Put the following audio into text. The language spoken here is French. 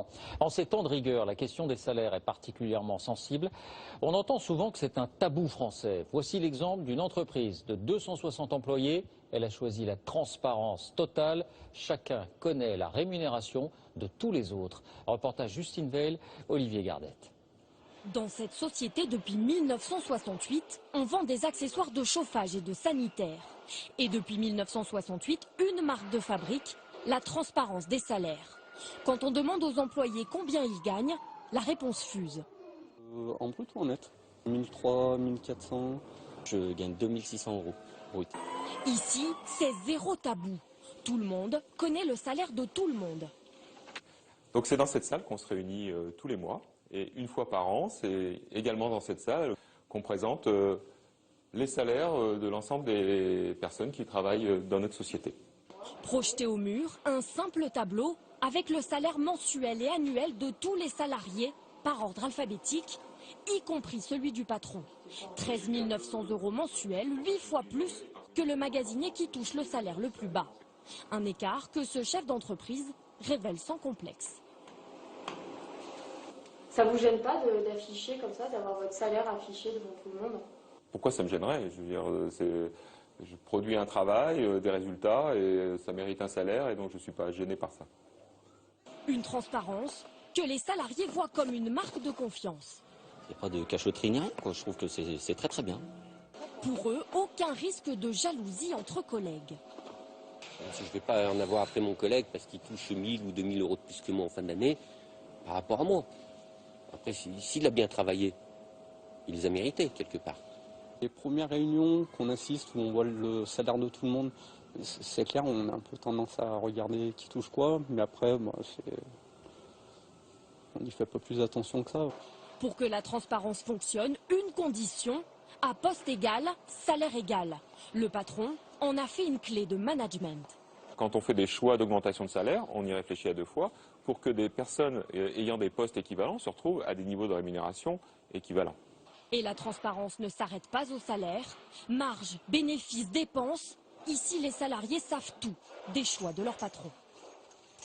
ans. En ces temps de rigueur, la question des salaires est particulièrement sensible. On entend souvent que c'est un tabou français. Voici l'exemple d'une entreprise de 260 employés. Elle a choisi la transparence totale. Chacun connaît la rémunération de tous les autres. Reportage Justine Veil, Olivier Gardette. Dans cette société, depuis 1968, on vend des accessoires de chauffage et de sanitaire. Et depuis 1968, une marque de fabrique, la transparence des salaires. Quand on demande aux employés combien ils gagnent, la réponse fuse. En brut ou en net 1300, 1400. Je gagne 2600 € brut. Ici, c'est zéro tabou. Tout le monde connaît le salaire de tout le monde. Donc c'est dans cette salle qu'on se réunit tous les mois. Et une fois par an, c'est également dans cette salle qu'on présente les salaires de l'ensemble des personnes qui travaillent dans notre société. Projeté au mur, un simple tableau avec le salaire mensuel et annuel de tous les salariés par ordre alphabétique, y compris celui du patron. 13 900 € mensuels, 8 fois plus que le magasinier qui touche le salaire le plus bas. Un écart que ce chef d'entreprise révèle sans complexe. Ça vous gêne pas d'afficher comme ça, d'avoir votre salaire affiché devant tout le monde? Pourquoi ça me gênerait? Je veux dire, je produis un travail, des résultats, et ça mérite un salaire, et donc je ne suis pas gêné par ça. Une transparence que les salariés voient comme une marque de confiance. Il n'y a pas de cachotterie ni rien, quoi. Je trouve que c'est très très bien. Pour eux, aucun risque de jalousie entre collègues. Si je ne vais pas en avoir après mon collègue parce qu'il touche 1000 ou 2000 € de plus que moi en fin d'année, par rapport à moi. Après, s'il a bien travaillé, il les a mérités quelque part. Les premières réunions qu'on assiste où on voit le salaire de tout le monde, c'est clair, on a un peu tendance à regarder qui touche quoi, mais après, on n'y fait pas plus attention que ça. Pour que la transparence fonctionne, une condition, à poste égal, salaire égal. Le patron en a fait une clé de management. Quand on fait des choix d'augmentation de salaire, on y réfléchit à deux fois pour que des personnes ayant des postes équivalents se retrouvent à des niveaux de rémunération équivalents. Et la transparence ne s'arrête pas au salaire. Marge, bénéfices, dépenses. Ici, les salariés savent tout des choix de leur patron.